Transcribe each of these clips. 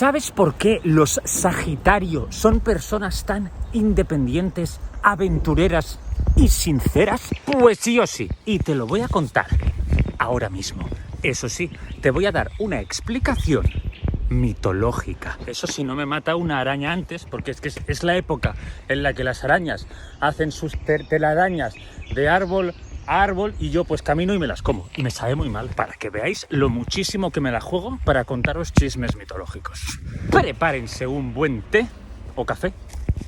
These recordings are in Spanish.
¿Sabes por qué los Sagitario son personas tan independientes, aventureras y sinceras? Pues sí o sí, y te lo voy a contar ahora mismo. Eso sí, te voy a dar una explicación mitológica. Eso sí, no me mata una araña antes, porque es que es la época en la que las arañas hacen sus telarañas de árbol a árbol y yo pues camino y me las como. Y me sabe muy mal, para que veáis lo muchísimo que me la juego para contaros chismes mitológicos. Prepárense un buen té, o café,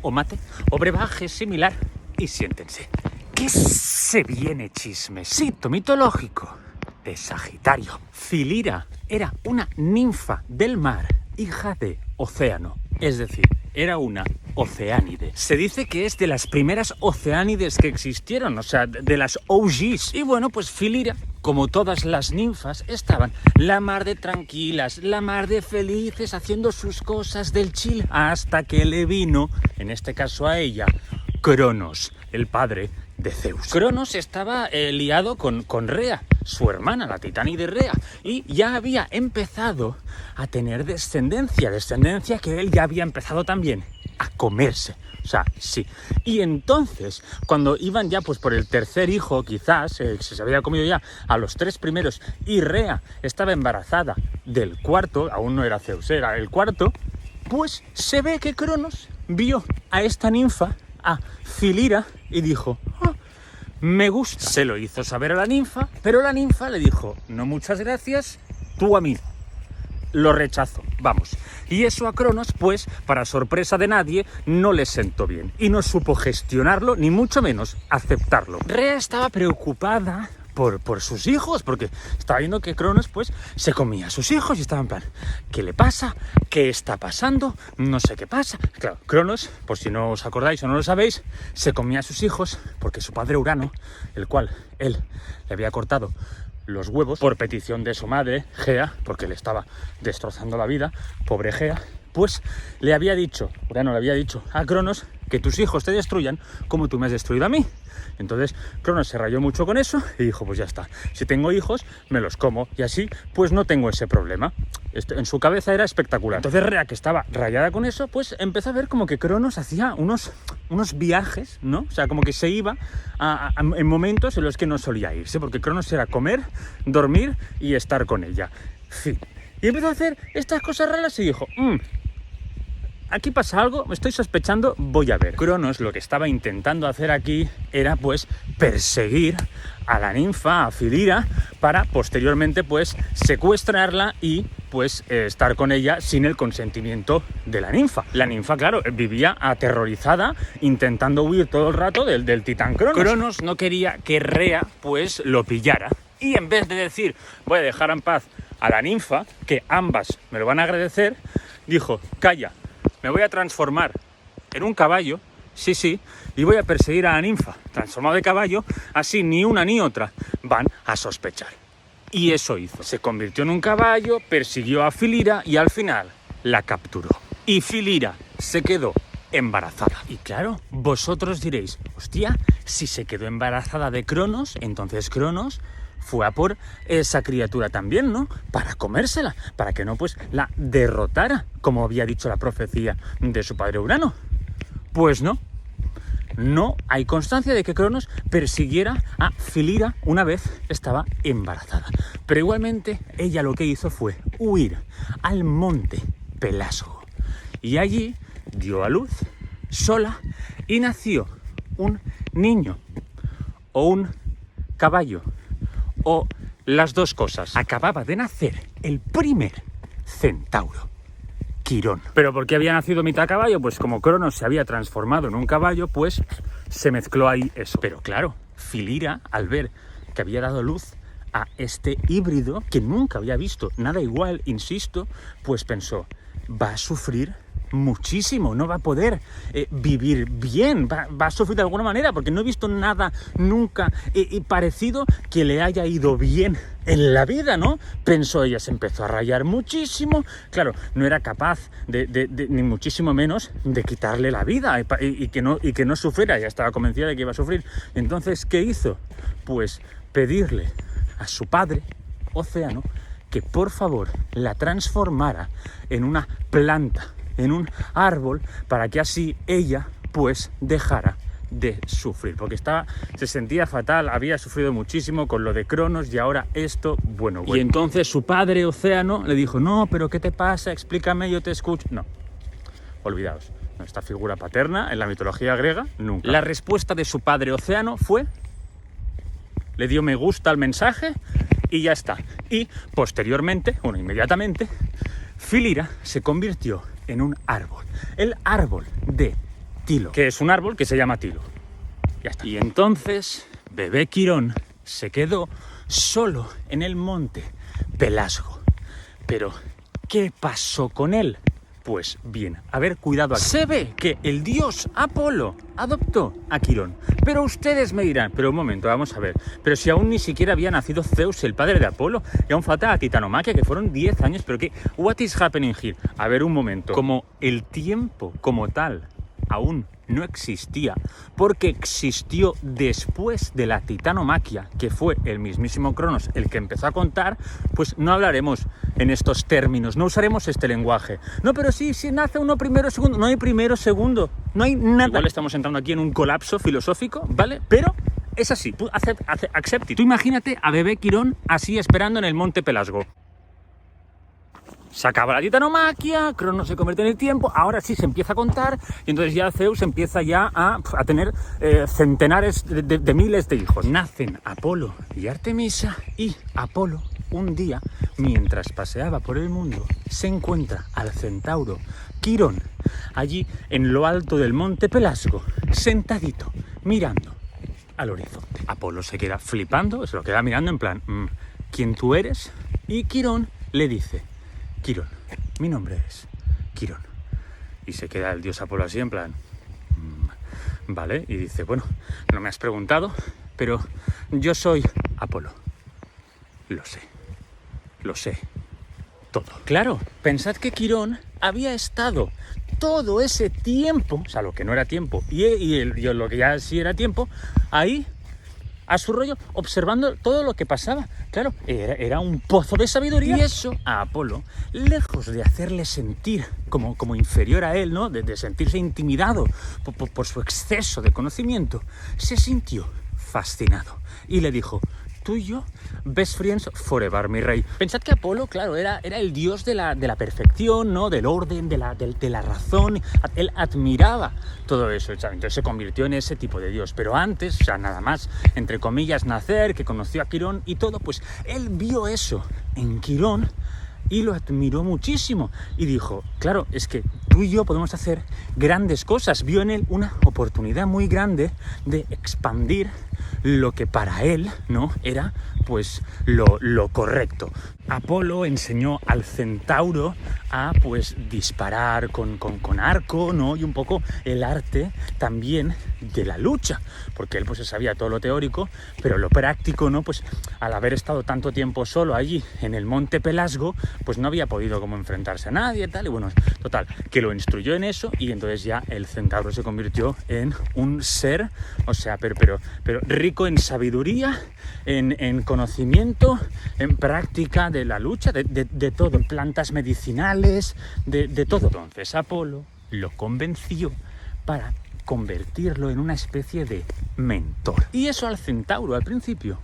o mate, o brebaje similar y siéntense. ¿Qué se viene chismecito mitológico de Sagitario? Filira era una ninfa del mar, hija de Océano, es decir, era una oceánide. Se dice que es de las primeras oceánides que existieron, o sea, de las OGs. Y bueno, pues Filira, como todas las ninfas, estaban la mar de tranquilas, la mar de felices, haciendo sus cosas del chill, hasta que le vino, en este caso a ella, Cronos, el padre de Zeus. Cronos estaba liado con Rea, su hermana, la titánide Rea, y ya había empezado a tener descendencia que él ya había empezado también a comerse. O sea, sí. Y entonces, cuando iban ya pues por el tercer hijo, quizás, se había comido ya a los 3 primeros, y Rea estaba embarazada del cuarto, aún no era Zeus, era el cuarto, pues se ve que Cronos vio a esta ninfa, a Filira, y dijo: "Oh, me gusta". Se lo hizo saber a la ninfa, pero la ninfa le dijo: "No, muchas gracias, tú a mí". Lo rechazó, vamos. Y eso a Cronos, pues, para sorpresa de nadie, no le sentó bien. Y no supo gestionarlo, ni mucho menos aceptarlo. Rea estaba preocupada por sus hijos, porque estaba viendo que Cronos, pues, se comía a sus hijos y estaba en plan: ¿qué le pasa? ¿Qué está pasando? No sé qué pasa. Claro, Cronos, por si no os acordáis o no lo sabéis, se comía a sus hijos porque su padre Urano, el cual él le había cortado los huevos por petición de su madre, Gea, porque le estaba destrozando la vida, pobre Gea, pues le había dicho, Urano le había dicho a Cronos que tus hijos te destruyan como tú me has destruido a mí. Entonces Cronos se rayó mucho con eso y dijo: pues ya está, si tengo hijos me los como y así pues no tengo ese problema. Esto en su cabeza era espectacular. Entonces Rea, que estaba rayada con eso, pues empezó a ver como que Cronos hacía unos viajes, ¿no? O sea, como que se iba en momentos en los que no solía irse, porque Cronos era comer, dormir y estar con ella. Fin. Y empezó a hacer estas cosas raras y dijo: aquí pasa algo, me estoy sospechando, voy a ver. Cronos lo que estaba intentando hacer aquí era pues perseguir a la ninfa, a Filira, para posteriormente pues secuestrarla y pues estar con ella sin el consentimiento de la ninfa. La ninfa, claro, vivía aterrorizada intentando huir todo el rato del titán Cronos. Cronos no quería que Rea pues lo pillara y en vez de decir: voy a dejar en paz a la ninfa, que ambas me lo van a agradecer, dijo: calla, me voy a transformar en un caballo, sí, y voy a perseguir a la ninfa, transformado de caballo, así ni una ni otra van a sospechar. Y eso hizo. Se convirtió en un caballo, persiguió a Filira y al final la capturó. Y Filira se quedó embarazada. Y claro, vosotros diréis: hostia, si se quedó embarazada de Cronos, entonces Cronos fue a por esa criatura también, ¿no? Para comérsela, para que no pues la derrotara, como había dicho la profecía de su padre Urano. Pues no. No hay constancia de que Cronos persiguiera a Filira una vez estaba embarazada. Pero igualmente ella lo que hizo fue huir al monte Pelasgo. Y allí dio a luz sola y nació un niño o un caballo o las dos cosas. Acababa de nacer el primer centauro, Quirón. ¿Pero por qué había nacido mitad caballo? Pues como Cronos se había transformado en un caballo, pues se mezcló ahí eso. Pero claro, Filira, al ver que había dado luz a este híbrido, que nunca había visto nada igual, insisto, pues pensó: va a sufrir muchísimo, no va a poder vivir bien, va a sufrir de alguna manera, porque no he visto nada nunca parecido que le haya ido bien en la vida, ¿no? Pensó ella, se empezó a rayar muchísimo, claro, no era capaz ni muchísimo menos de quitarle la vida y que no sufriera, ya estaba convencida de que iba a sufrir. Entonces, ¿qué hizo? Pues pedirle a su padre, Océano, que por favor la transformara en una planta, en un árbol, para que así ella pues dejara de sufrir, porque se sentía fatal, había sufrido muchísimo con lo de Cronos y ahora esto, bueno. Y entonces su padre Océano le dijo, no, pero ¿qué te pasa? Explícame, yo te escucho. No, olvidaos, esta figura paterna en la mitología griega, nunca. La respuesta de su padre Océano fue, le dio me gusta al mensaje y ya está. Y posteriormente, bueno, inmediatamente, Filira se convirtió en un árbol, el árbol de Tilo, que es un árbol que se llama Tilo. Ya está. Y entonces bebé Quirón se quedó solo en el monte Pelasgo. Pero, ¿qué pasó con él? Pues bien, a ver, cuidado aquí. Se ve que el dios Apolo adoptó a Quirón. Pero ustedes me dirán, pero un momento, vamos a ver. Pero si aún ni siquiera había nacido Zeus, el padre de Apolo, y aún falta la titanomaquia, que fueron 10 años, pero ¿qué? What is happening here? A ver, un momento. Como el tiempo como tal aún no existía, porque existió después de la titanomaquia, que fue el mismísimo Cronos el que empezó a contar, pues no hablaremos en estos términos, no usaremos este lenguaje. No, pero sí, nace uno primero, segundo, no hay primero, segundo, no hay nada. Igual estamos entrando aquí en un colapso filosófico, ¿vale? Pero es así, tú accept it. Tú imagínate a bebé Quirón así esperando en el monte Pelasgo. Se acaba la titanomaquia, Cronos se convierte en el tiempo, ahora sí se empieza a contar y entonces ya Zeus empieza ya a tener centenares de miles de hijos. Nacen Apolo y Artemisa y Apolo un día, mientras paseaba por el mundo, se encuentra al centauro Quirón allí en lo alto del monte Pelasgo, sentadito, mirando al horizonte. Apolo se queda flipando, se lo queda mirando en plan, ¿quién tú eres? Y Quirón le dice, Quirón, mi nombre es Quirón. Y se queda el dios Apolo así en plan, vale, y dice, bueno, no me has preguntado, pero yo soy Apolo. Lo sé, todo. Claro, pensad que Quirón había estado todo ese tiempo, o sea, lo que no era tiempo, y lo que ya sí era tiempo, ahí, a su rollo, observando todo lo que pasaba. Claro, era un pozo de sabiduría. Y eso a Apolo, lejos de hacerle sentir como inferior a él, ¿no? De sentirse intimidado por su exceso de conocimiento, se sintió fascinado y le dijo, tú y yo, best friends forever, mi rey. Pensad que Apolo, claro, era el dios de la perfección, ¿no? Del orden, de la razón. Él admiraba todo eso, ¿sabes? Entonces se convirtió en ese tipo de dios. Pero antes, o sea, nada más, entre comillas, nacer, que conoció a Quirón y todo, pues él vio eso en Quirón y lo admiró muchísimo. Y dijo, claro, es que tú y yo podemos hacer grandes cosas. Vio en él una oportunidad muy grande de expandir lo que para él, ¿no? Era pues lo correcto. Apolo enseñó al centauro a pues disparar con arco, ¿no? Y un poco el arte también de la lucha, porque él pues sabía todo lo teórico, pero lo práctico, ¿no? Pues al haber estado tanto tiempo solo allí en el monte Pelasgo, pues no había podido como enfrentarse a nadie, tal, y bueno, total, que lo instruyó en eso y entonces ya el centauro se convirtió en un ser, o sea, pero rico en sabiduría, en conocimiento, en práctica de la lucha, de todo, en plantas medicinales, de todo. Entonces Apolo lo convenció para convertirlo en una especie de mentor. Y eso al centauro al principio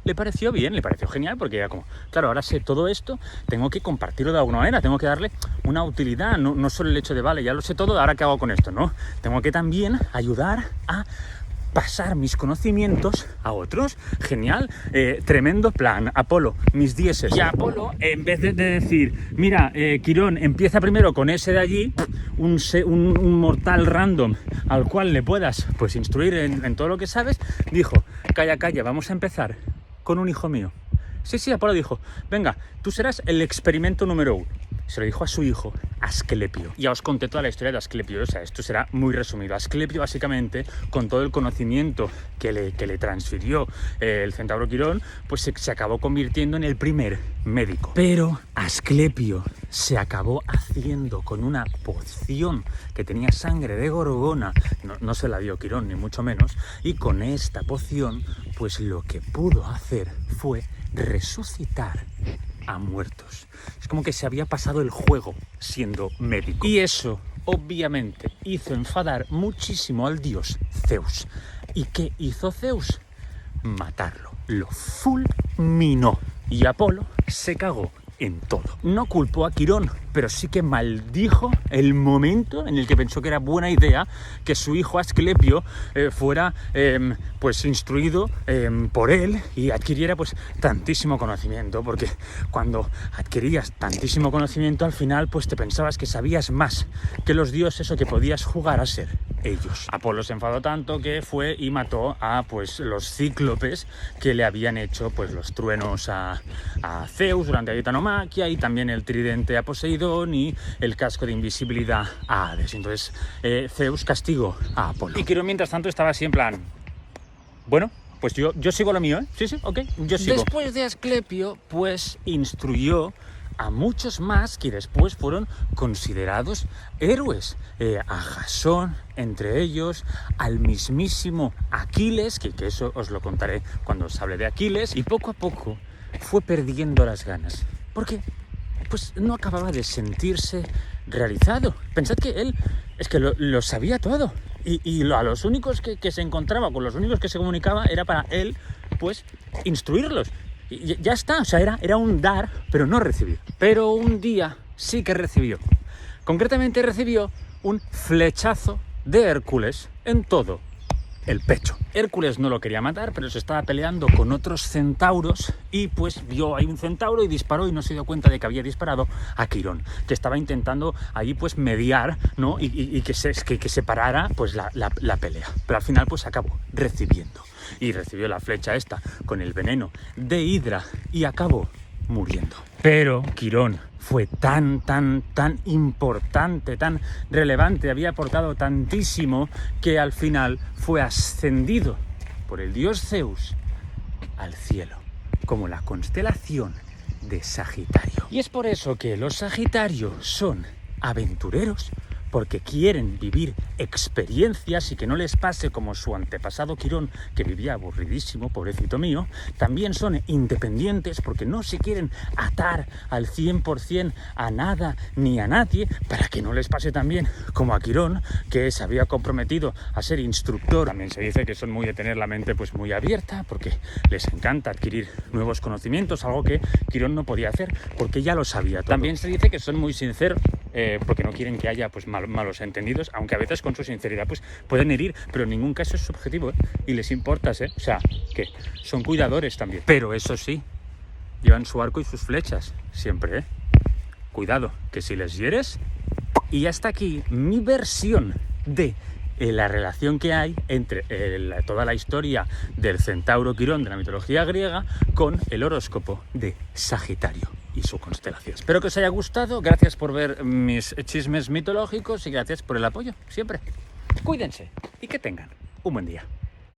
le pareció bien, le pareció genial, porque era como, claro, ahora sé todo esto, tengo que compartirlo de alguna manera, tengo que darle una utilidad, no solo el hecho de, vale, ya lo sé todo, ahora qué hago con esto, ¿no? Tengo que también ayudar a pasar mis conocimientos a otros. Genial, tremendo plan. Apolo, mis dieces. Y Apolo, en vez de decir, mira, Quirón, empieza primero con ese de allí, un mortal random al cual le puedas pues instruir en todo lo que sabes, dijo, calla, vamos a empezar con un hijo mío. Sí, Apolo dijo, venga, tú serás el experimento número 1. Se lo dijo a su hijo, Asclepio. Ya os conté toda la historia de Asclepio, o sea, esto será muy resumido. Asclepio, básicamente, con todo el conocimiento que le transfirió el centauro Quirón, pues se acabó convirtiendo en el primer médico. Pero Asclepio se acabó haciendo con una poción que tenía sangre de gorgona, no se la dio Quirón, ni mucho menos, y con esta poción, pues lo que pudo hacer fue resucitar a muertos. Es como que se había pasado el juego siendo médico. Y eso, obviamente, hizo enfadar muchísimo al dios Zeus. ¿Y qué hizo Zeus? Matarlo. Lo fulminó. Y Apolo se cagó en todo. No culpó a Quirón, pero sí que maldijo el momento en el que pensó que era buena idea que su hijo Asclepio fuera pues instruido por él y adquiriera pues tantísimo conocimiento, porque cuando adquirías tantísimo conocimiento al final pues te pensabas que sabías más que los dioses o que podías jugar a ser ellos. Apolo se enfadó tanto que fue y mató a pues los cíclopes que le habían hecho pues los truenos a Zeus durante la titanomaquia, y también el tridente a Poseidón y el casco de invisibilidad a Hades. Entonces Zeus castigó a Apolo. Y Quirón mientras tanto estaba así en plan, bueno, pues yo sigo lo mío, ¿eh? Sí, ok, yo sigo. Después de Asclepio pues instruyó a muchos más que después fueron considerados héroes, a Jasón entre ellos, al mismísimo Aquiles, que eso os lo contaré cuando os hable de Aquiles, y poco a poco fue perdiendo las ganas. ¿Por qué? Pues no acababa de sentirse realizado. Pensad que él es que lo sabía todo, y a los únicos que se encontraba, con los únicos que se comunicaba, era para él pues instruirlos. Y ya está, o sea, era un dar, pero no recibir. Pero un día sí que recibió. Concretamente recibió un flechazo de Hércules en todo el pecho. Hércules no lo quería matar, pero se estaba peleando con otros centauros y pues vio ahí un centauro y disparó, y no se dio cuenta de que había disparado a Quirón, que estaba intentando ahí pues mediar, ¿no? y que se parara pues la pelea. Pero al final pues acabó recibiendo. Y recibió la flecha esta con el veneno de Hidra y acabó muriendo. Pero Quirón fue tan importante, tan relevante, había aportado tantísimo, que al final fue ascendido por el dios Zeus al cielo, como la constelación de Sagitario. Y es por eso que los Sagitarios son aventureros, porque quieren vivir experiencias y que no les pase como su antepasado Quirón, que vivía aburridísimo, pobrecito mío. También son independientes porque no se quieren atar al 100% a nada ni a nadie, para que no les pase también como a Quirón, que se había comprometido a ser instructor. También se dice que son muy de tener la mente pues muy abierta, porque les encanta adquirir nuevos conocimientos, algo que Quirón no podía hacer porque ya lo sabía todo. También se dice que son muy sinceros, porque no quieren que haya pues malos entendidos, aunque a veces con su sinceridad pues pueden herir, pero en ningún caso es subjetivo, y les importa, o sea, que son cuidadores también. Pero eso sí, llevan su arco y sus flechas siempre, cuidado, que si les hieres. Y hasta aquí mi versión de la relación que hay entre toda la historia del centauro Quirón de la mitología griega con el horóscopo de Sagitario y su constelación. Espero que os haya gustado, gracias por ver mis chismes mitológicos y gracias por el apoyo, siempre. Cuídense y que tengan un buen día.